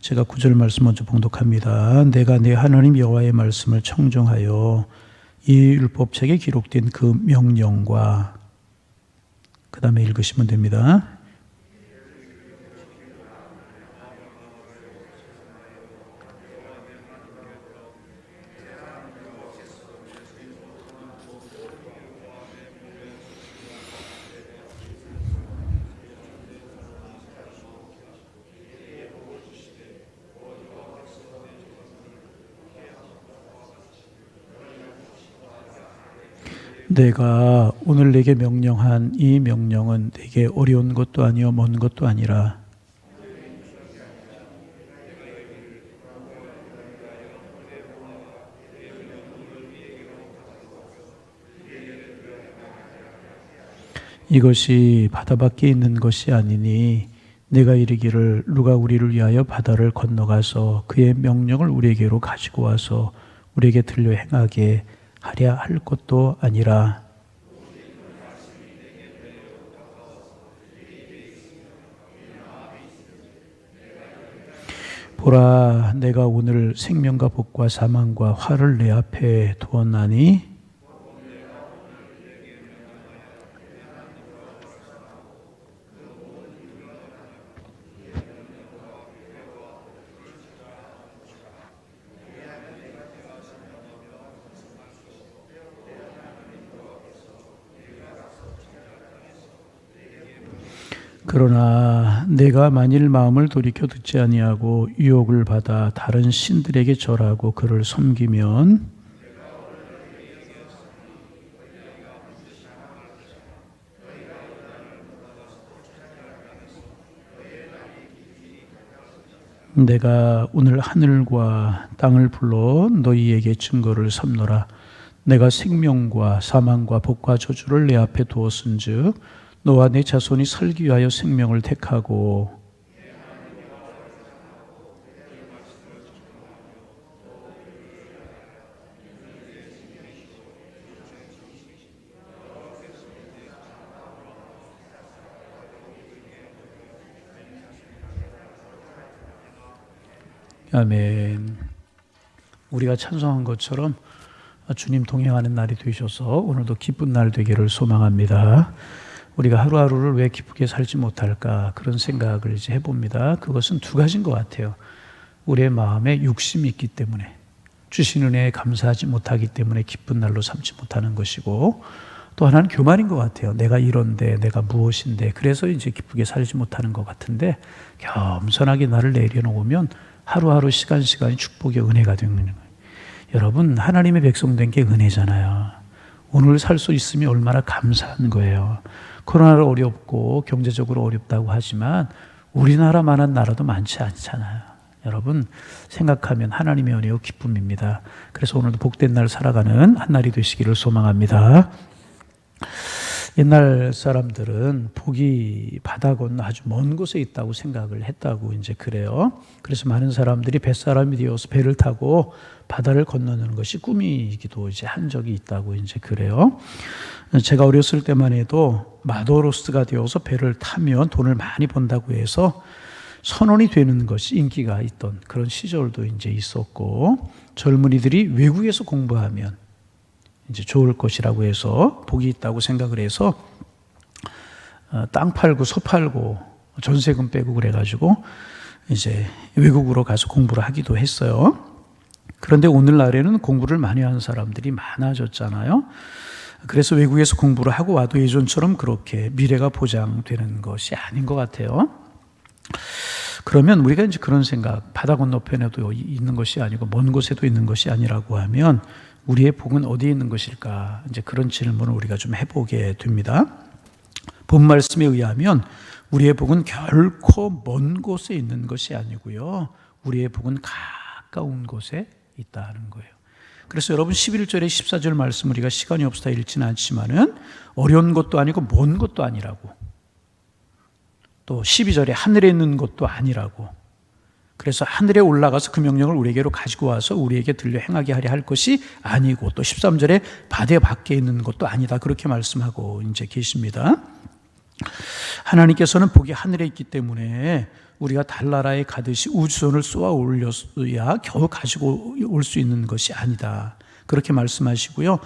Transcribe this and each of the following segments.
제가 9절 말씀 먼저 봉독합니다. 내가 내 하나님 여호와의 말씀을 청종하여 이 율법책에 기록된 그 명령과 그 다음에 읽으시면 됩니다. 내가 오늘 내게 명령한 이 명령은 내게 어려운 것도 아니요 먼 것도 아니라 이것이 바다 밖에 있는 것이 아니니 내가 이르기를 누가 우리를 위하여 바다를 건너가서 그의 명령을 우리에게로 가지고 와서 우리에게 들려 행하게 하랴 할 것도 아니라 보라 내가 오늘 생명과 복과 사망과 화를 내 앞에 두었나니 그러나 내가 만일 마음을 돌이켜 듣지 아니하고 유혹을 받아 다른 신들에게 절하고 그를 섬기면 내가 오늘 하늘과 땅을 불러 너희에게 증거를 삼노라. 내가 생명과 사망과 복과 저주를 내 앞에 두었은즉 너와 내 자손이 살기 위하여 생명을 택하고 아멘. 우리가 찬송한 것처럼 주님 동행하는 날이 되셔서 오늘도 기쁜 날 되기를 소망합니다. 우리가 하루하루를 왜 기쁘게 살지 못할까 그런 생각을 이제 해봅니다. 그것은 두 가지인 것 같아요. 우리의 마음에 욕심이 있기 때문에 주신 은혜에 감사하지 못하기 때문에 기쁜 날로 삼지 못하는 것이고 또 하나는 교만인 것 같아요. 내가 이런데 내가 무엇인데 그래서 이제 기쁘게 살지 못하는 것 같은데 겸손하게 나를 내려놓으면 하루하루 시간이 축복의 은혜가 되는 거예요. 여러분 하나님의 백성 된 게 은혜잖아요. 오늘 살 수 있으면 얼마나 감사한 거예요. 코로나로 어렵고 경제적으로 어렵다고 하지만 우리나라만한 나라도 많지 않잖아요. 여러분 생각하면 하나님의 은혜요 기쁨입니다. 그래서 오늘도 복된 날 살아가는 한 날이 되시기를 소망합니다. 옛날 사람들은 복이 바다 건너 아주 먼 곳에 있다고 생각을 했다고 이제 그래요. 그래서 많은 사람들이 뱃사람이 되어서 배를 타고 바다를 건너는 것이 꿈이기도 이제 한 적이 있다고 이제 그래요. 제가 어렸을 때만 해도 마도로스가 되어서 배를 타면 돈을 많이 번다고 해서 선원이 되는 것이 인기가 있던 그런 시절도 이제 있었고 젊은이들이 외국에서 공부하면 이제 좋을 것이라고 해서 복이 있다고 생각을 해서 땅 팔고 소 팔고 전세금 빼고 그래가지고 이제 외국으로 가서 공부를 하기도 했어요. 그런데 오늘날에는 공부를 많이 하는 사람들이 많아졌잖아요. 그래서 외국에서 공부를 하고 와도 예전처럼 그렇게 미래가 보장되는 것이 아닌 것 같아요. 그러면 우리가 이제 그런 생각, 바다 건너편에도 있는 것이 아니고 먼 곳에도 있는 것이 아니라고 하면 우리의 복은 어디에 있는 것일까? 이제 그런 질문을 우리가 좀 해보게 됩니다. 본 말씀에 의하면 우리의 복은 결코 먼 곳에 있는 것이 아니고요. 우리의 복은 가까운 곳에 있다는 거예요. 그래서 여러분 11절에 14절 말씀 우리가 시간이 없어서 읽지는 않지만은 어려운 것도 아니고 먼 것도 아니라고 또 12절에 하늘에 있는 것도 아니라고 그래서 하늘에 올라가서 그 명령을 우리에게로 가지고 와서 우리에게 들려 행하게 하려 할 것이 아니고 또 13절에 바다 밖에 있는 것도 아니다 그렇게 말씀하고 이제 계십니다. 하나님께서는 복이 하늘에 있기 때문에 우리가 달나라에 가듯이 우주선을 쏘아 올려야 겨우 가지고 올 수 있는 것이 아니다. 그렇게 말씀하시고요.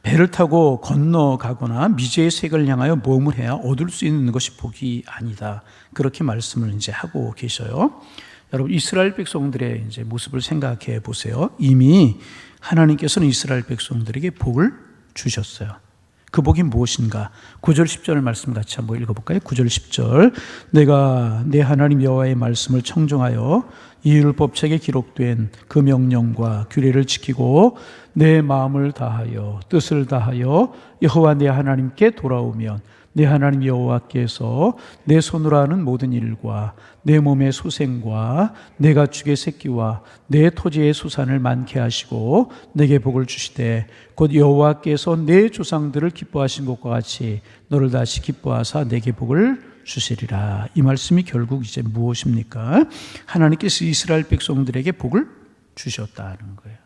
배를 타고 건너가거나 미지의 색을 향하여 몸을 해야 얻을 수 있는 것이 복이 아니다. 그렇게 말씀을 이제 하고 계셔요. 여러분, 이스라엘 백성들의 이제 모습을 생각해 보세요. 이미 하나님께서는 이스라엘 백성들에게 복을 주셨어요. 그 복이 무엇인가? 9절 10절 말씀 같이 한번 읽어볼까요? 9절 10절 내가 내 하나님 여호와의 말씀을 청종하여 이 율법책에 기록된 그 명령과 규례를 지키고 내 마음을 다하여 뜻을 다하여 여호와 내 하나님께 돌아오면 내 하나님 여호와께서 내 손으로 하는 모든 일과 내 몸의 소생과 내 가축의 새끼와 내 토지의 수산을 많게 하시고 내게 복을 주시되 곧 여호와께서 내 조상들을 기뻐하신 것과 같이 너를 다시 기뻐하사 내게 복을 주시리라. 이 말씀이 결국 이제 무엇입니까? 하나님께서 이스라엘 백성들에게 복을 주셨다는 거예요.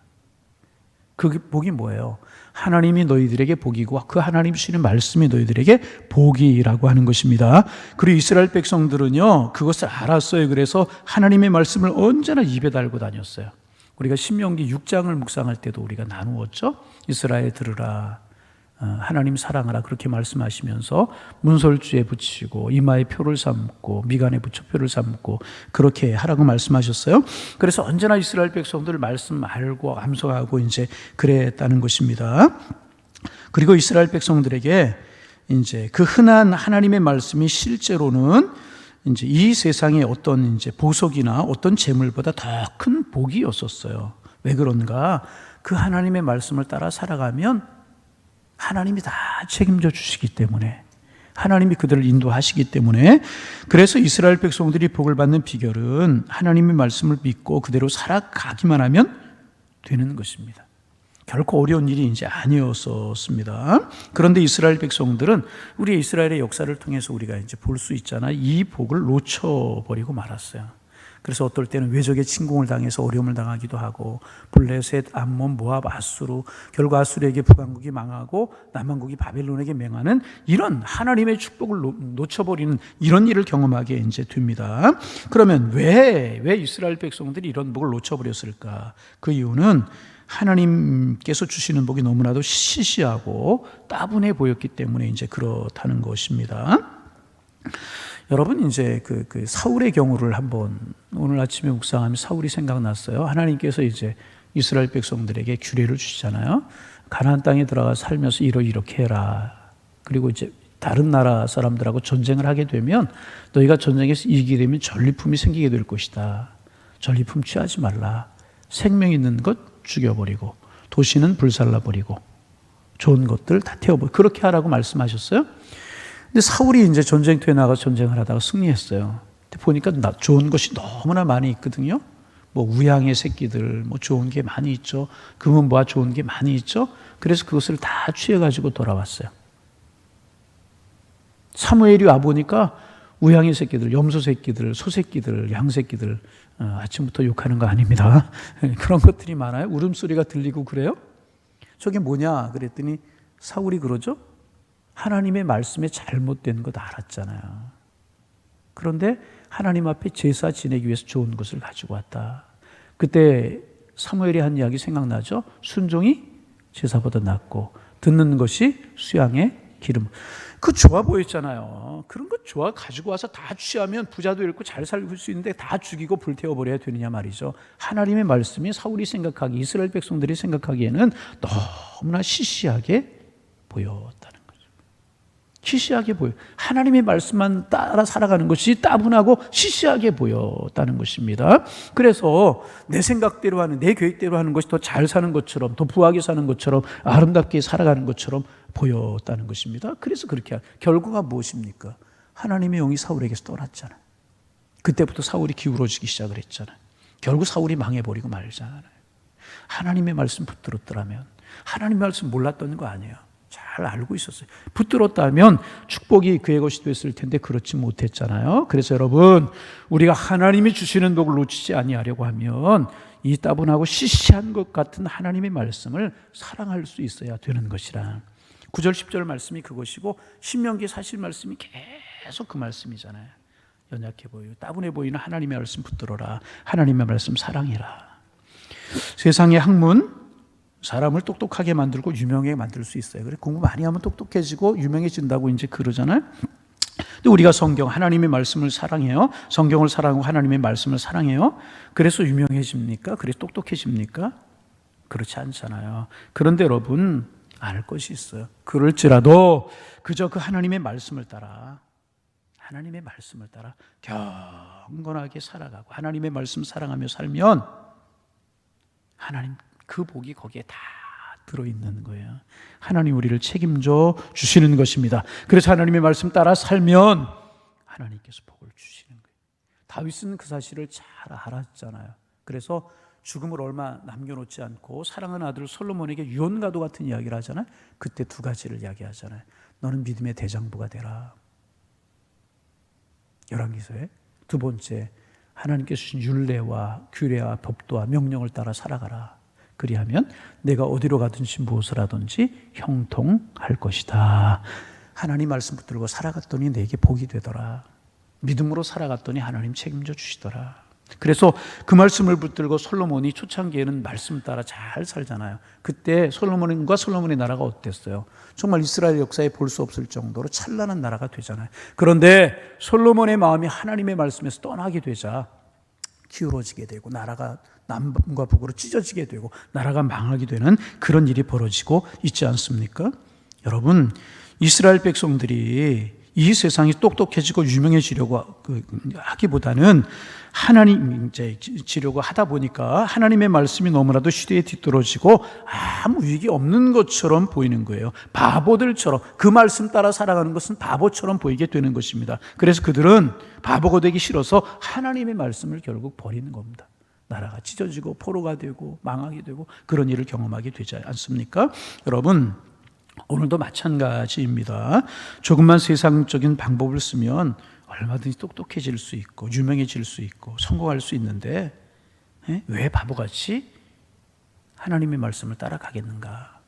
그 복이 뭐예요? 하나님이 너희들에게 복이고 그 하나님 주시는 말씀이 너희들에게 복이라고 하는 것입니다. 그리고 이스라엘 백성들은요, 그것을 알았어요. 그래서 하나님의 말씀을 언제나 입에 달고 다녔어요. 우리가 신명기 6장을 묵상할 때도 우리가 나누었죠. 이스라엘 들으라, 하나님 사랑하라, 그렇게 말씀하시면서 문설주에 붙이고 이마에 표를 삼고 미간에 붙여 표를 삼고 그렇게 하라고 말씀하셨어요. 그래서 언제나 이스라엘 백성들 말씀 알고 암송하고 이제 그랬다는 것입니다. 그리고 이스라엘 백성들에게 이제 그 흔한 하나님의 말씀이 실제로는 이제 이 세상의 어떤 이제 보석이나 어떤 재물보다 더 큰 복이었었어요. 왜 그런가? 그 하나님의 말씀을 따라 살아가면 하나님이 다 책임져 주시기 때문에, 하나님이 그들을 인도하시기 때문에, 그래서 이스라엘 백성들이 복을 받는 비결은 하나님의 말씀을 믿고 그대로 살아가기만 하면 되는 것입니다. 결코 어려운 일이 이제 아니었었습니다. 그런데 이스라엘 백성들은 우리 이스라엘의 역사를 통해서 우리가 이제 볼 수 있잖아요. 이 복을 놓쳐버리고 말았어요. 그래서 어떨 때는 외적의 침공을 당해서 어려움을 당하기도 하고, 블레셋, 암몬, 모압, 아수르, 결국 아수르에게 북왕국이 망하고 남왕국이 바벨론에게 맹하는 이런 하나님의 축복을 놓쳐버리는 이런 일을 경험하게 이제 됩니다. 그러면 왜 이스라엘 백성들이 이런 복을 놓쳐버렸을까? 그 이유는 하나님께서 주시는 복이 너무나도 시시하고 따분해 보였기 때문에 이제 그렇다는 것입니다. 여러분, 이제 그 사울의 경우를 한번 오늘 아침에 묵상하면 사울이 생각났어요. 하나님께서 이제 이스라엘 백성들에게 규례를 주시잖아요. 가나안 땅에 들어가 살면서 이렇게 해라. 그리고 이제 다른 나라 사람들하고 전쟁을 하게 되면 너희가 전쟁에서 이기게 되면 전리품이 생기게 될 것이다. 전리품 취하지 말라. 생명 있는 것 죽여버리고 도시는 불살라버리고 좋은 것들 다 태워버리고 그렇게 하라고 말씀하셨어요. 근데 사울이 이제 전쟁터에 나가서 전쟁을 하다가 승리했어요. 근데 보니까 좋은 것이 너무나 많이 있거든요. 뭐 우양의 새끼들, 뭐 좋은 게 많이 있죠. 금은보화 좋은 게 많이 있죠. 그래서 그것을 다 취해가지고 돌아왔어요. 사무엘이 와 보니까 우양의 새끼들, 염소 새끼들, 소 새끼들, 양 새끼들, 아침부터 욕하는 거 아닙니다. 그런 것들이 많아요. 울음소리가 들리고 그래요. 저게 뭐냐 그랬더니 사울이 그러죠. 하나님의 말씀에 잘못된 것 알았잖아요. 그런데 하나님 앞에 제사 지내기 위해서 좋은 것을 가지고 왔다. 그때 사무엘이 한 이야기 생각나죠? 순종이 제사보다 낫고 듣는 것이 수양의 기름. 그 좋아 보였잖아요. 그런 것 좋아 가지고 와서 다 취하면 부자도 잃고 잘 살고 수 있는데 다 죽이고 불태워버려야 되느냐 말이죠. 하나님의 말씀이 사울이 생각하기, 이스라엘 백성들이 생각하기에는 너무나 시시하게 보였다는 거죠. 시시하게 보여. 하나님의 말씀만 따라 살아가는 것이 따분하고 시시하게 보였다는 것입니다. 그래서 내 생각대로 하는, 내 계획대로 하는 것이 더 잘 사는 것처럼, 더 부하게 사는 것처럼, 아름답게 살아가는 것처럼 보였다는 것입니다. 그래서 그렇게 결과가 무엇입니까? 하나님의 영이 사울에게서 떠났잖아요. 그때부터 사울이 기울어지기 시작을 했잖아요. 결국 사울이 망해버리고 말잖아요. 하나님의 말씀 붙들었더라면, 하나님의 말씀 몰랐던 거 아니에요. 잘 알고 있었어요. 붙들었다면 축복이 그의 것이 됐을 텐데 그렇지 못했잖아요. 그래서 여러분, 우리가 하나님이 주시는 복을 놓치지 아니하려고 하면 이 따분하고 시시한 것 같은 하나님의 말씀을 사랑할 수 있어야 되는 것이라. 9절 10절 말씀이 그것이고 신명기 사실 말씀이 계속 그 말씀이잖아요. 연약해 보이고 따분해 보이는 하나님의 말씀 붙들어라. 하나님의 말씀 사랑해라. 세상의 학문, 사람을 똑똑하게 만들고 유명하게 만들 수 있어요. 그래 공부 많이 하면 똑똑해지고 유명해진다고 이제 그러잖아요. 근데 우리가 성경, 하나님의 말씀을 사랑해요. 성경을 사랑하고 하나님의 말씀을 사랑해요. 그래서 유명해집니까? 그래서 똑똑해집니까? 그렇지 않잖아요. 그런데 여러분 알 것이 있어요. 그럴지라도 그저 그 하나님의 말씀을 따라 경건하게 살아가고 하나님의 말씀 사랑하며 살면 하나님 그 복이 거기에 다 들어있는 거예요. 하나님 우리를 책임져 주시는 것입니다. 그래서 하나님의 말씀 따라 살면 하나님께서 복을 주시는 거예요. 다윗은 그 사실을 잘 알았잖아요. 그래서 죽음을 얼마 남겨놓지 않고 사랑하는 아들 솔로몬에게 유언가도 같은 이야기를 하잖아요. 그때 두 가지를 이야기하잖아요. 너는 믿음의 대장부가 되라. 열왕기서에. 두 번째, 하나님께서 주신 율례와 규례와 법도와 명령을 따라 살아가라. 그리하면 내가 어디로 가든지 무엇을 하든지 형통할 것이다. 하나님 말씀 붙들고 살아갔더니 내게 복이 되더라. 믿음으로 살아갔더니 하나님 책임져 주시더라. 그래서 그 말씀을 붙들고 솔로몬이 초창기에는 말씀 따라 잘 살잖아요. 그때 솔로몬과 솔로몬의 나라가 어땠어요? 정말 이스라엘 역사에 볼 수 없을 정도로 찬란한 나라가 되잖아요. 그런데 솔로몬의 마음이 하나님의 말씀에서 떠나게 되자 기울어지게 되고 나라가 남과 북으로 찢어지게 되고 나라가 망하게 되는 그런 일이 벌어지고 있지 않습니까? 여러분, 이스라엘 백성들이 이 세상이 똑똑해지고 유명해지려고 하기보다는 하나님 이제 지려고 하다 보니까 하나님의 말씀이 너무나도 시대에 뒤떨어지고 아무 유익이 없는 것처럼 보이는 거예요. 바보들처럼 그 말씀 따라 살아가는 것은 바보처럼 보이게 되는 것입니다. 그래서 그들은 바보가 되기 싫어서 하나님의 말씀을 결국 버리는 겁니다. 나라가 찢어지고 포로가 되고 망하게 되고 그런 일을 경험하게 되지 않습니까? 여러분, 오늘도 마찬가지입니다. 조금만 세상적인 방법을 쓰면 얼마든지 똑똑해질 수 있고 유명해질 수 있고 성공할 수 있는데 왜 바보같이 하나님의 말씀을 따라가겠는가?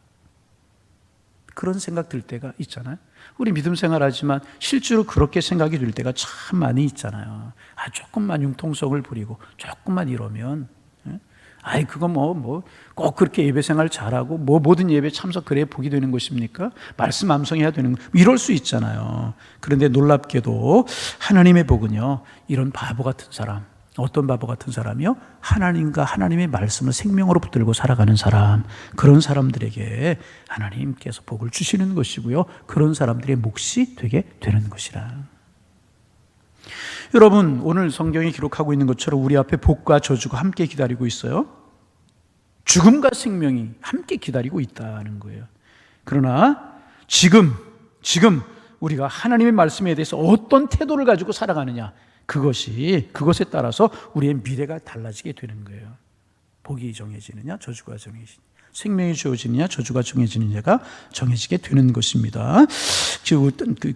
그런 생각 들 때가 있잖아요. 우리 믿음 생활하지만 실제로 그렇게 생각이 들 때가 참 많이 있잖아요. 조금만 융통성을 부리고 조금만 이러면 그거 꼭 그렇게 예배 생활 잘하고 모든 예배 참석 그래야 복이 되는 것입니까? 말씀 암송해야 되는 거 이럴 수 있잖아요. 그런데 놀랍게도 하나님의 복은요, 이런 바보 같은 사람, 어떤 바보 같은 사람이요? 하나님과 하나님의 말씀을 생명으로 붙들고 살아가는 사람, 그런 사람들에게 하나님께서 복을 주시는 것이고요, 그런 사람들의 몫이 되게 되는 것이라. 여러분, 오늘 성경이 기록하고 있는 것처럼 우리 앞에 복과 저주가 함께 기다리고 있어요. 죽음과 생명이 함께 기다리고 있다는 거예요. 그러나 지금 우리가 하나님의 말씀에 대해서 어떤 태도를 가지고 살아가느냐, 그것에 따라서 우리의 미래가 달라지게 되는 거예요. 복이 정해지느냐 저주가 정해지느냐, 생명이 주어지느냐 저주가 정해지느냐가 정해지게 되는 것입니다.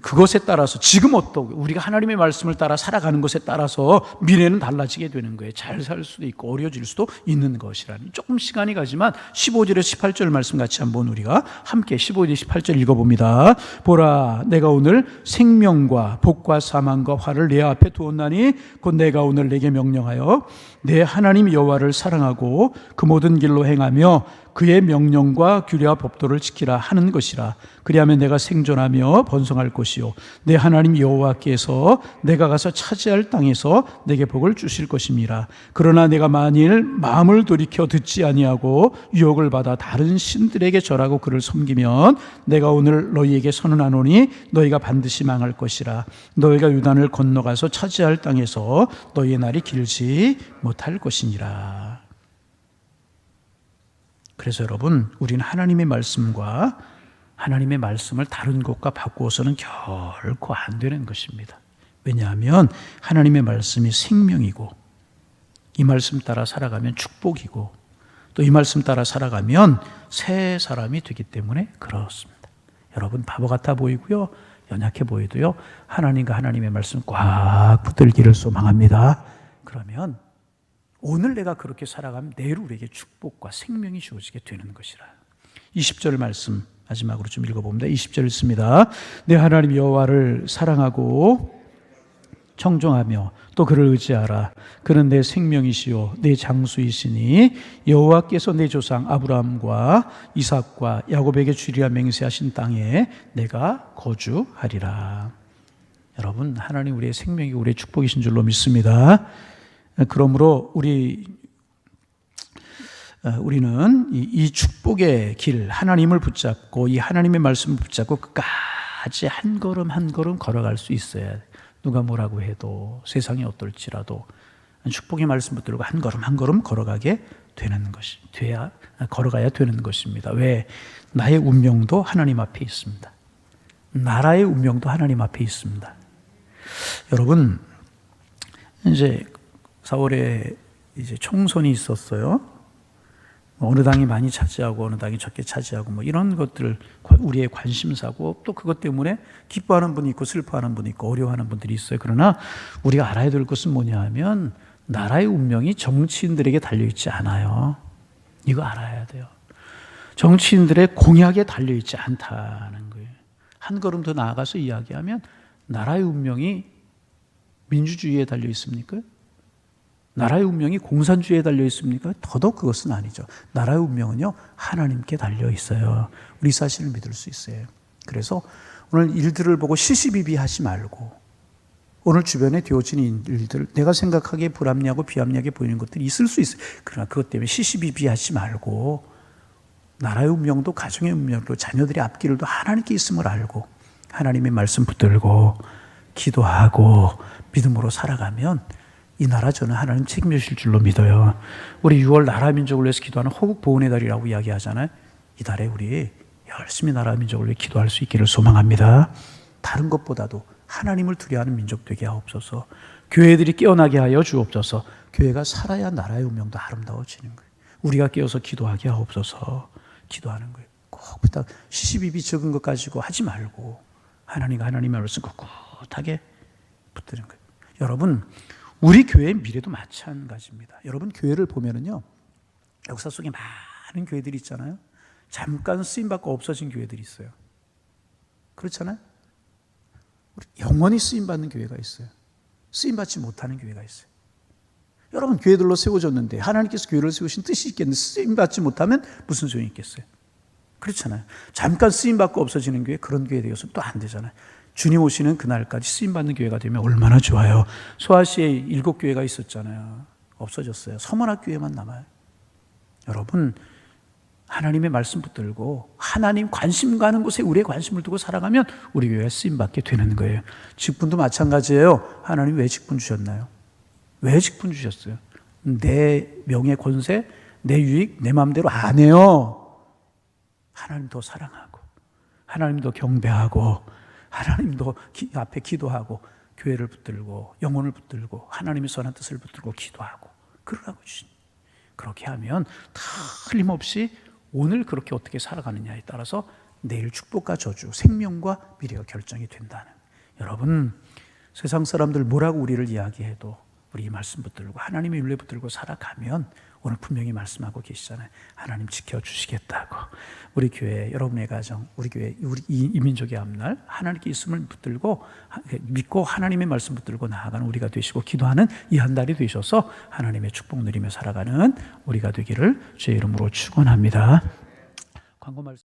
그것에 따라서 지금 어떻게 우리가 하나님의 말씀을 따라 살아가는 것에 따라서 미래는 달라지게 되는 거예요. 잘 살 수도 있고 어려워질 수도 있는 것이라니. 조금 시간이 가지만 15절에서 18절 말씀 같이 한번 우리가 함께 15절 18절 읽어봅니다. 보라, 내가 오늘 생명과 복과 사망과 화를 내 앞에 두었나니 곧 내가 오늘 내게 명령하여 내 하나님 여호와를 사랑하고 그 모든 길로 행하며 그의 명령과 규례와 법도를 지키라 하는 것이라. 그리하면 내가 생존하며 번성할 것이요 내 하나님 여호와께서 내가 가서 차지할 땅에서 내게 복을 주실 것임이라. 그러나 내가 만일 마음을 돌이켜 듣지 아니하고 유혹을 받아 다른 신들에게 절하고 그를 섬기면 내가 오늘 너희에게 선언하노니 너희가 반드시 망할 것이라. 너희가 요단을 건너가서 차지할 땅에서 너희의 날이 길지 못할 것이니라. 그래서 여러분, 우리는 하나님의 말씀과 하나님의 말씀을 다른 것과 바꾸어서는 결코 안 되는 것입니다. 왜냐하면 하나님의 말씀이 생명이고 이 말씀 따라 살아가면 축복이고 또 이 말씀 따라 살아가면 새 사람이 되기 때문에 그렇습니다. 여러분, 바보 같아 보이고요, 연약해 보이도요, 하나님과 하나님의 말씀 꽉 붙들기를 소망합니다. 그러면 오늘 내가 그렇게 살아가면 내일 우리에게 축복과 생명이 주어지게 되는 것이라. 20절 말씀 마지막으로 좀 읽어봅니다. 20절 읽습니다. 내 하나님 여호와를 사랑하고 청종하며 또 그를 의지하라. 그는 내 생명이시요 내 장수이시니 여호와께서 내 조상 아브라함과 이삭과 야곱에게 주리라 맹세하신 땅에 내가 거주하리라. 여러분, 하나님 우리의 생명이고 우리의 축복이신 줄로 믿습니다. 그러므로 우리는 이 축복의 길, 하나님을 붙잡고 이 하나님의 말씀을 붙잡고 끝까지 한 걸음 한 걸음 걸어갈 수 있어야 돼. 누가 뭐라고 해도 세상이 어떨지라도 축복의 말씀 붙들고 한 걸음 한 걸음 걸어가야 되는 것입니다. 왜? 나의 운명도 하나님 앞에 있습니다. 나라의 운명도 하나님 앞에 있습니다. 여러분, 이제 4월에 이제 총선이 있었어요. 어느 당이 많이 차지하고 어느 당이 적게 차지하고 뭐 이런 것들 우리의 관심사고, 또 그것 때문에 기뻐하는 분이 있고 슬퍼하는 분이 있고 어려워하는 분들이 있어요. 그러나 우리가 알아야 될 것은 뭐냐 하면 나라의 운명이 정치인들에게 달려있지 않아요. 이거 알아야 돼요. 정치인들의 공약에 달려있지 않다는 거예요. 한 걸음 더 나아가서 이야기하면 나라의 운명이 민주주의에 달려 있습니까? 나라의 운명이 공산주의에 달려 있습니까? 더더욱 그것은 아니죠. 나라의 운명은요, 하나님께 달려 있어요. 우리 사실을 믿을 수 있어요. 그래서 오늘 일들을 보고 시시비비하지 말고, 오늘 주변에 되어지는 일들, 내가 생각하기에 불합리하고 비합리하게 보이는 것들이 있을 수 있어요. 그러나 그것 때문에 시시비비하지 말고 나라의 운명도 가정의 운명도 자녀들의 앞길도 하나님께 있음을 알고 하나님의 말씀 붙들고 기도하고 믿음으로 살아가면 이 나라 저는 하나님 책임져 주실 줄로 믿어요. 우리 6월 나라 민족을 위해서 기도하는 호국 보훈의 달이라고 이야기하잖아요. 이 달에 우리 열심히 나라 민족을 위해 기도할 수 있기를 소망합니다. 다른 것보다도 하나님을 두려워하는 민족 되게 하옵소서. 교회들이 깨어나게 하여 주옵소서. 교회가 살아야 나라의 운명도 아름다워지는 거예요. 우리가 깨어서 기도하게 하옵소서. 기도하는 거예요. 꼭 부탁, 시시비비 적은 것 가지고 하지 말고 하나님과 하나님의 말씀 꿋꿋하게 붙드는 거예요. 여러분, 우리 교회의 미래도 마찬가지입니다. 여러분, 교회를 보면은요, 역사 속에 많은 교회들이 있잖아요. 잠깐 쓰임받고 없어진 교회들이 있어요. 그렇잖아요. 영원히 쓰임받는 교회가 있어요. 쓰임받지 못하는 교회가 있어요. 여러분, 교회들로 세워졌는데 하나님께서 교회를 세우신 뜻이 있겠는데 쓰임받지 못하면 무슨 소용이 있겠어요? 그렇잖아요. 잠깐 쓰임받고 없어지는 교회, 그런 교회 되어서 또 안 되잖아요. 주님 오시는 그날까지 쓰임받는 교회가 되면 얼마나 좋아요. 소아시에 7교회가 있었잖아요. 없어졌어요. 서문학교회만 남아요. 여러분, 하나님의 말씀 붙들고 하나님 관심 가는 곳에 우리의 관심을 두고 살아가면 우리 교회가 쓰임받게 되는 거예요. 직분도 마찬가지예요. 하나님 왜 직분 주셨나요? 왜 직분 주셨어요? 내 명예 권세, 내 유익, 내 마음대로 안 해요. 하나님 더 사랑하고 하나님 더 경배하고 하나님 더 앞에 기도하고 교회를 붙들고 영혼을 붙들고 하나님의 선한 뜻을 붙들고 기도하고 그러라고 주신. 그렇게 하면 틀림없이 오늘 그렇게 어떻게 살아가느냐에 따라서 내일 축복과 저주, 생명과 미래가 결정이 된다는. 여러분, 세상 사람들 뭐라고 우리를 이야기해도 우리 이 말씀 붙들고 하나님의 윤례 붙들고 살아가면 오늘 분명히 말씀하고 계시잖아요. 하나님 지켜주시겠다고. 우리 교회, 여러분의 가정, 우리 교회, 우리 이 민족의 앞날 하나님께 있음을 붙들고 믿고 하나님의 말씀 붙들고 나아가는 우리가 되시고 기도하는 이 한 달이 되셔서 하나님의 축복 누리며 살아가는 우리가 되기를 주의 이름으로 축원합니다. 광고 말씀.